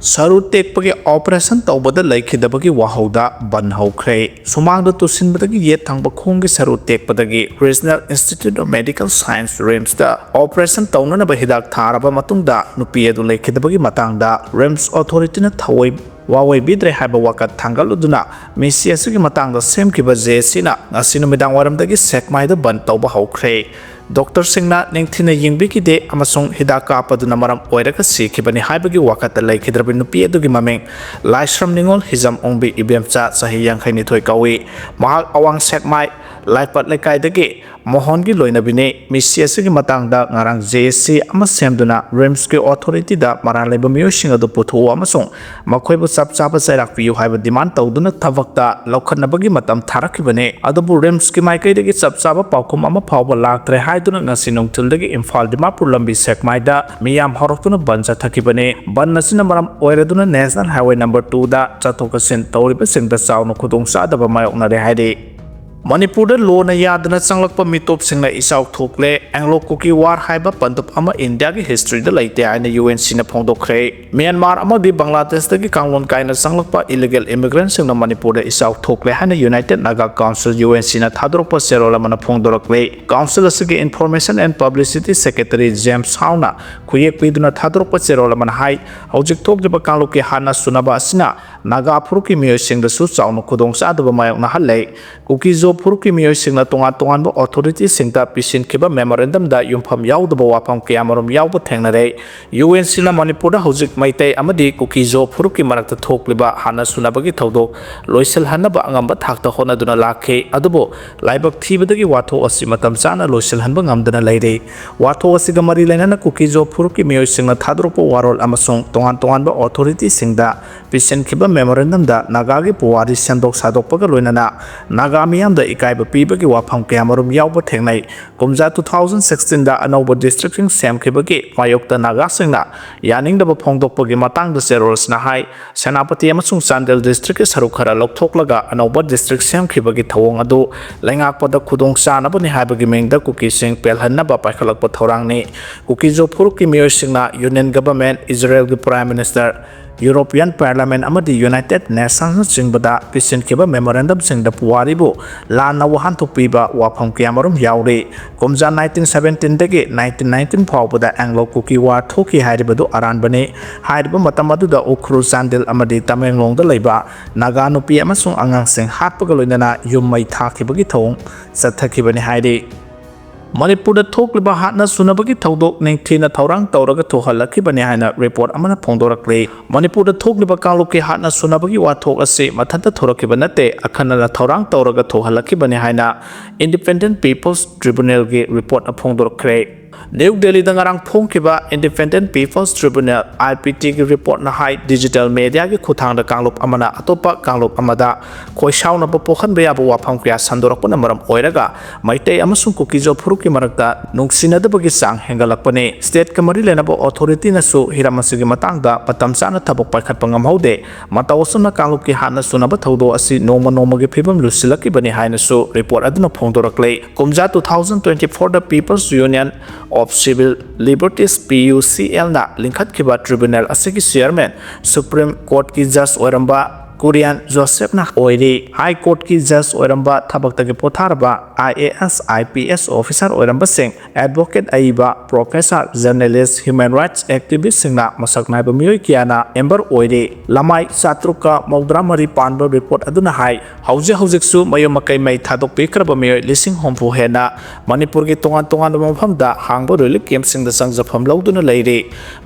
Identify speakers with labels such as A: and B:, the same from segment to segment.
A: Saru tekpagi operation tawbada laikhidabagi wahauda ban hwre sumangda tusinbadagi yet thangba khongi saru tekpadagi Regional Institute of Medical Science RIMS da operation tawnanaba hidak tharaba matungda nupi adu laikhidabagi matangda RIMS authority na thawai Wawai bidre haiba wakat thangaluduna misi asigi matangda semkiba jesina ngasinu midang waramdagi sekmaida ban tawba hwre Doctor Singna ningthina yingbikide amasung hidaka paduna maram oiraga sikhibani haibagi wakata laikhidrabi nupi adugi mameng Laisram Ningol Hizam Ongbi Ibemcha sahi yangkhaini thoi kawi mahak awang sekmai laipat lekaidagi mohongi loinabine misi asigi matangda ngarang JSC ama semduna RIMS ki authority da maralaiba miyosing adu puthu amasung makhoibu chapchaba sairak piu haiba demand tawduna thavakta laukhanabagi matam tharakibane adubu RIMS ki maikaidagi chapchaba paukum ama phawba laktre haiduna ngasi nongthildagi Imphal Dimapur lambi sekmaida miyam horoktuna banja thakibane ban nasina maram oiraduna National Highway number 2 da chathokasin tawriba singda chawna khudong sadaba mayokna re haide Manipur da lona yadana changlakpa mitop singla isau thokle Anglo Kuki war haiba pantup ama India ki history da laite aina UNC na phongdokre Myanmar ama di Bangladesh da ki kanglon kaina changlakpa illegal immigrants singla Manipur da isau thokle haina United Naga Council UNC na thadrokpa serola mana phongdorakle Council asigi Information and Publicity Secretary James Hauna khuyek piduna thadrokpa serola mana hai hojik thokjaba kanglo ki hana sunaba asina Naga Phuruki miyo singda su chawna khudong sadaba mayok na halai Kuki Phuruki miyo singna tongan ba authority singta pisin kiba memorandum da yumpham yaudaba wapam kiyamarom yauba thengnare UNC na Manipur da hojik maitai amadi Kuki Phuruki marakta thokliba hana sunabagi thodok loisel hanaba angamba thakta honaduna lakhe adubo laibak thibadagi watho asi matam chana loisel hanba ngamdana leire watho asiga mari lainana Kuki Phuruki miyo singna thadropo warol amasung tongan ba authority singda pisin kiba memorandum da Naga gi puwari sendok sadokpaga loinana Naga miyam da ikaiba pibagi wafam kayamarum yauba thengnai kumja 2016 da anauba district sing semkhibagi mayokta Naga singna yaningdaba phongdokpagi matangda serors na hai Senapati amasung Chandel district saruk khara lokthoklaga anauba district semkhibagi thawong adu laingakpada khudong chanaba ni haibagi mengda Kuki sing pelhanaba paikhalakpa thorangni Kuki Phuruki miyo singna Union Government Israel gi Prime Minister European Parliament amadi United Nations singbada pisin kiba memorandum singda puwaribu Laan na wahan thupiba wafam kiyamarum yauri kumja 1917 dagi 1919 phawbada Anglo Kuki war thoki hairibadu aranbani hairiba matam aduda ukhru Chandel amadi Tamenglong da leiba Naga nupi amasung angang sing hatpaga loinana yummai thakibagi thawong sathakibani hairi Manipur da thokliba hatna sunabagi thodok ningthina thorang tawraga thohalakibani haina report amana phongdorakle Manipur da thokliba kangloki hatna sunabagi wathok ase mathanta thorakiba nate akhana thorang tawraga thohalakibani haina Independent People's Tribunal gi report na phongdorakle New Delhi da ngarang phongkiba Independent People's Tribunal IPT gi report na hai digital media gi khuthang da kanglop amana atopa kanglop amada khoisauna ba pokhan be abu wafam kya sandorakpana maram oiraga maitei amasung Kuki Phuruki marakta nungsinadabagi sang hengalakpane state kamari lenaba authority na su hiramasigi matangda patam chana thabok paikhatpa ngamhaude matawsuna kanglop ki hana sunaba thodo asi noma gi phibam lusilakibani haina su report aduna phongdorakle kumja 2024 the People's Union of Civil Liberties PUCL na linkhat kiba tribunal asigi chairman Supreme Court ki judge oiramba Korean Joseph na oiri High Court ki judge oiramba thabaktagi potharaba IAS IPS officer oiramba sing advocate aiba professor journalist human rights activist singna masaknai ba miyoi kiana ember oiri lamai satruka maudra mari panba report aduna hai hauzik su mayo makai mai thadok pekraba miyoi lising hompu hena Manipur gi tongan mafam da hangba relief camp sing da sangjafam lauduna leire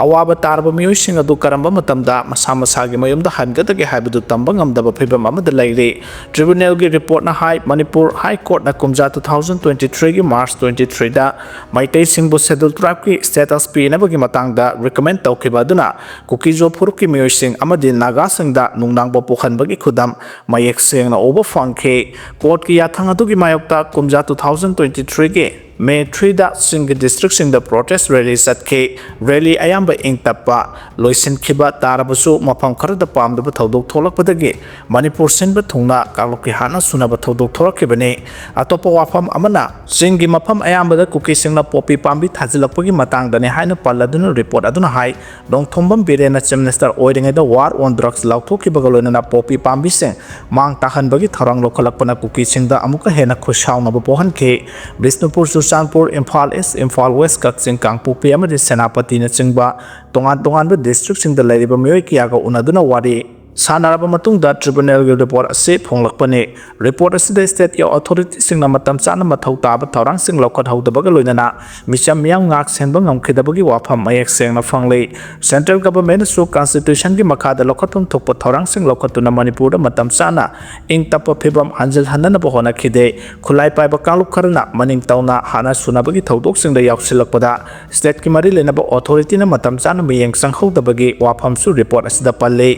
A: awaba tarba miyoi sing adu karamba matamda masa gi mayum da hangadagi haibadu Bangam Pibam Amada Lady Tribunal gi report na hai Manipur High Court na kumja 2023 gi March 23 da Maitai Singbu Scheduled Tribe ki status P na bagi matang da recommend tawkiba duna Kuki Phuruki miyo sing amadi Naga sing da nungnang bopukhan bagi khudam mayek sing na oba fangke court ki yathang adu gi mayokta kumja 2023 gi May 3 Singi District Sing the protest rally Satke, rally Ayamba Ing Tapa, Loisin Kiba Tarabasu, Mapam Karada Pam the Batodok Tolak Padagi, Manipur Sin Batuna, Kaloki Hana Suna Batodok Thorakle, Atopo Wapam Amana, Singi Mapam Ayamba the Kuki Sing la Popi Pambi Tazilapagi Matang, the Nehana Paladino report Aduna High, Long Tombam Birena Semester oiling at the war on drugs Lautoki Bagalona Popi Pambi Sing, Mang Tahan Bagi Tarang Lokalapana Kuki Sing the Amuka Hena Kushao Nabohan K, Bisnupur Susanpur, Impal East, Impal West Kaksing Kang Pupi Amadi Senapati Singba, Tongan districts in the Lady Bamiokiago Unaduna Wadi. Sanaraba matungda tribunal report ase phonglakpane report asida state your authority singna matam chana mathau taba thorang sing lokhat haudabaga loinana micham yang ngak senba ngamkhidabagi wafam mayek sengna phangle central government su constitution gi makhada lokhatum thokpa thorang sing lokhatuna Manipur da matam chana ing tapa phibam anjal hanana bohona khide khulai paiba kalup kharna maning tauna hana sunabagi thodok sing da yaksilakpada state ki mari lenaba authority na matam chana miyeng sanghodabagi wafam su report asida palle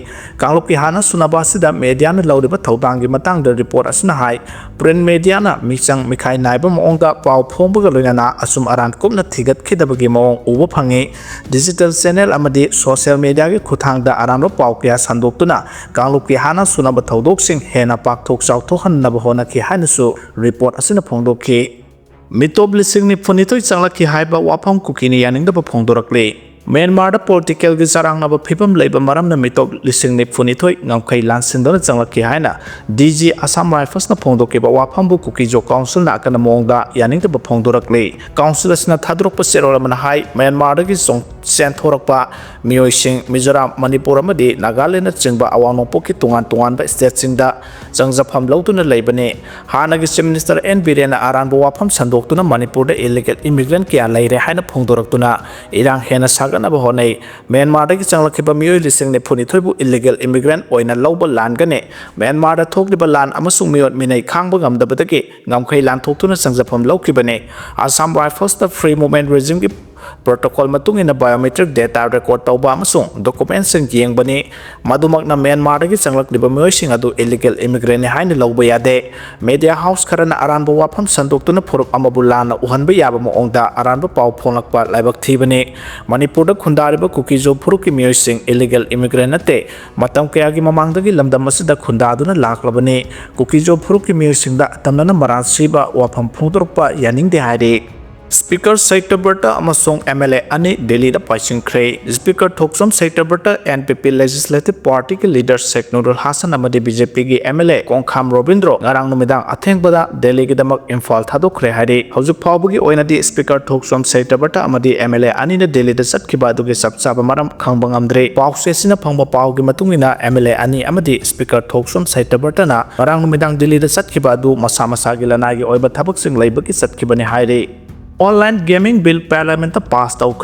A: ki hana sunaba sida media na lawriba thawdangi matang da report asna hai print media na michang mikhai naiba mongda paw phombaga loinana asum aran kumna thigat khidabagi mong uba phange digital channel amadi social media gi khuthang da aran ro paw kya sandoktuna kanglup ki hana sunaba thawdok sing hena pak thok chaw thohan na bahona ki hanasu report asna phongdokki mitob lising ni phonitoi changla ki haiba wapam kukini yaning da phongdorakle Myanmar da political gi sarang na ba phipam leiba maram na mitop lising ni phunithoi ngamkhai lansin da changlaki haina DG Assam Rifles na phongdoke ba wafam bu Kuki jo council na kana mongda yaning da ba phongdorakle council asna thadrok pa serora man hai Myanmar da gi song sen thorak pa mioi sing Mizoram Manipur amadi Nagaland na chingba awang poki tungan ba state sing da changjapam lautuna leibane hana gi chief minister N Birena aran bu wafam sandok tuna Manipur da illegal immigrant kya leire haina phongdoraktuna irang hena Bahonai, Myanmar ki changlakhiba mioi lising ne phunithoibu illegal immigrant oina lawba lan gane Myanmar da thokliba lan amasung miot minai khangba ngamdabadagi ngamkhai lan thoktuna changjapam lawkhibane Assam Rifles the free movement regime ki protocol matung in biometric data record tauba amasung documents sing yengbani madumak na Myanmar ki changlakliba mioi sing adu illegal immigrant ne haina lawba yade media house karana aranba wafam sandoktuna phuruk amabulana uhanba yaba moongda aranba paw phonglakpa laibak thibane Manipur da khundariba Kuki jo phuruk ki mioi sing illegal immigrant nate matam kaya gi mamangdagi lamdam asida khundaduna laklabane Kuki jo phuruk ki mioi sing da tamnana maransiba wafam phungdorpa yaning de haire Speaker Sector Berta amasong MLA ani Delhi da paising khrei Speaker Thoksom Sector Berta NPP Legislative Party ki leader Sheikh Nurul Hasan amadi BJP gi MLA Kongkham Robindro ngarang numidang athengbada Delhi gi damak Imphal thadok khre hari haujuk phawbugi oina di Speaker Thoksom Sector Berta amadi MLA ani na Delhi da satkiba adugi sapchaba maram khangba ngamdre pawse sina phangba pawgi matungina MLA ani amadi Speaker Thoksom Sector Berta na ngarang numidang Delhi da satkiba adu masa masa gi lanai gi oiba thabak sing leibaki satkibani haire Online Gaming Bill Parliament passed out.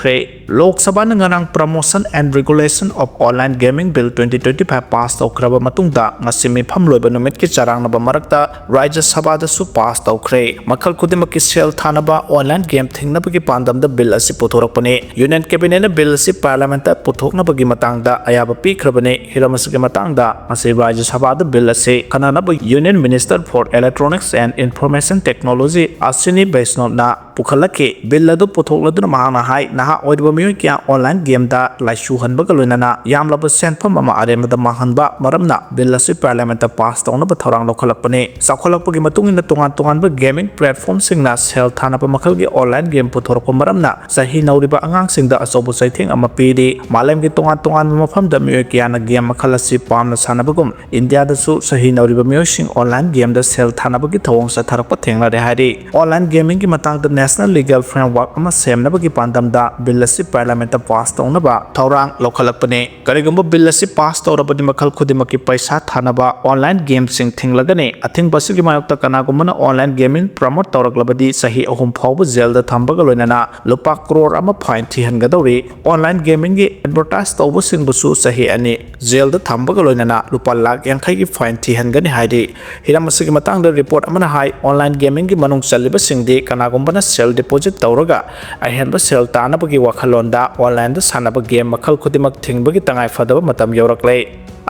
A: Lok Sabha ngarang Promotion and Regulation of Online Gaming Bill 2025 passed out. Kraba matungda ngasimi phamloi banumit ki charang na marakta Rajya Sabha da su passed out. Makal kudima ki sel thanaba online game thingna bagi pandam da bill asi puthorak pane Union Cabinet na bill asi Parliament ta puthokna bagi matang da ayaba pi krabane hiramas ki matang da asi Rajya Sabha da bill asi kanana ba Union Minister for Electronics and Information Technology Asini Vaishnav na pukhalake bill adu puthokladuna mahana hai naha oidba mioi kya online game da laisu hanba galunana yamlaba senpham ama aremda mahanba maramna bill asi Parliament ta pass tawna ba thorang lokhalapane sakholapagi matungina tongan ba gaming platform singna sel thana pa makhal gi online game puthorko maramna sahi nauriba angang singda asobo saithing ama pidi malem gi tongan mafam da mioi kya na game makhal asi pamna sanabagum India da su sahi nauriba mioi sing online game da sel thana ba gi thawong sa tharak pa thengla re hari online gaming gi matang da National Legal Framework ama semna bagi pandam da bill asi Parliament ta pass tawna ba thorang lokhalapane karigumba bill asi pass tawrabadi makhal khudimaki paisa thanaba online game sing thinglagane athing basigi mayokta kanagumana online gaming promote tawraklabadi sahi ahum phawba jail da thambaga loinana lupa crore ama fine thihangadori online gaming gi advertise tawbu singbusu sahi ani jail da thambaga loinana lupa lakh yankhai gi fine thihangani haidi hiramasigi matang da report amana hai online gaming gi manung chaliba singdi kanagumbana sell deposit tawraga ahenba sell tanabagi wakhalonda online da sanaba game makhal khudimak thingbagi tangai fadaba matam yorakle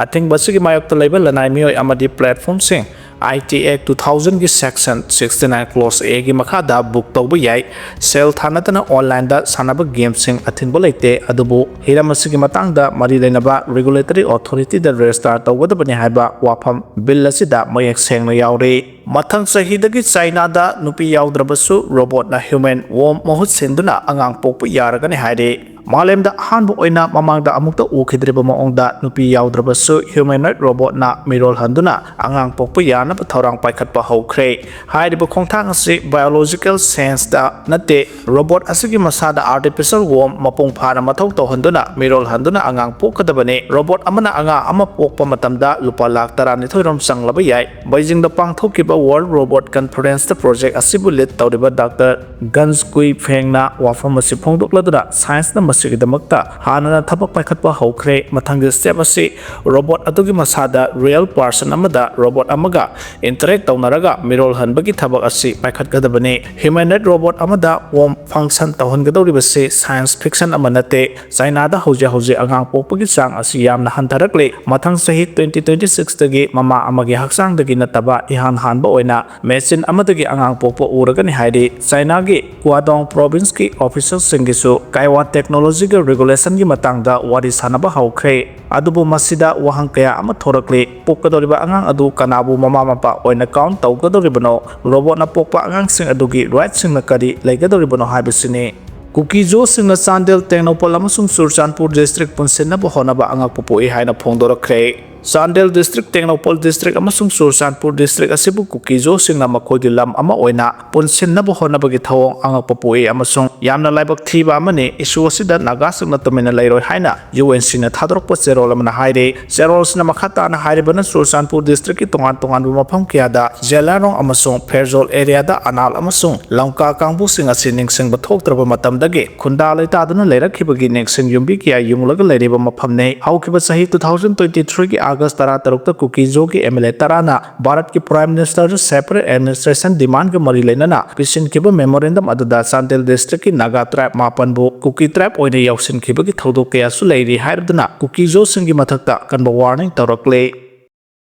A: athing basigi mayokta leiba lanai mioi amadi platform sing IT Act 2000 gi Section 69 Clause A gi makhada book tawba yai sel thanatana online da sanaba game sing athinba leite adubu hiram asigi matangda mari leinaba regulatory authority da register tawgadabani haiba wafam bill asida mayak sengna yauri mathang sahidagi China da nupi yaudrabasu robot na human warm mahut senduna angang pokpu yaragani haide Malemda hanbu oina mamangda amukta ukhidriba maongda nupi yaudrabasu humanoid robot na mirol handuna angang pokpu yana thorang paikhatpa hwre haidiba khongthang asi biological sense da nate robot asigi masada artificial warm mapung phana mathau tawhanduna mirol handuna angang pokadabane robot amana anga ama pokpa matamda lupa lakh 12 rom sanglaba yai Beijing da pangthokiba World Robot Conference da project asibu lead tawriba Dr. Guns Kui Fengna wafam asi phongdokladuna science na masigidamakta hanana thabak paikhatpa hwre mathanggi step asi robot adugi masada real person amada robot amaga interact tawnaraga mirol hanbagi thabak asi paikhatgadabani humanoid robot amada warm function tawhangadoribase science fiction amanate China da hauji angang pokpagi sang asi yamna hantarakle mathang sahi 2026 dagi mama amagi haksang dagi nataba ihan hanba oina machine amadagi angang pokpa uragani haidi China gi Guangdong province ki official singisu kaiwa technology ga regulation gi matangda wari sanaba hawkre adubu masida wahang kaya ama thorakle pokadoriba angang adu kanabu mama mapa oina count tawgadoribano robot na pokpa angang sing adugi right sing na kari laigadoribano haibisini Kuki jo singna Chandel Tengnopal amasung Surchanpur district punsinna bohonaba angak popoi haina phongdorakre Chandel district Tengnopal district amasung Surchanpur district asibu Kuki jo singna makhodi lam ama oina punsinna bohonabagi thawong angak popoi amasung yamna laibak thiba amani issue asida Naga singna tumena lairoi haina UNC na thadorokpa cherol amana haire cherol sina makhata na hairibana Surchanpur district ki tongan bu mafam kiyada Jelarong amasung Ferzol area da anal amasung Langka kangbu singa sining sing bathoktraba matam dagi khunda leitaduna leirakibagi neksing yumbi kiya yunglaga leiriba mafamne haukiba sahi 2023 ki August 13 ta Kuki jo ki MLA tarana Bharat ki Prime Minister separate administration demand ga mari leinana pisin kiba memorandum aduda Chandel district ki Naga tribe mapan bu Kuki tribe oina yausin kibagi thodok kaya su leiri hairabduna Kuki jo singi mathakta kanba warning thorakle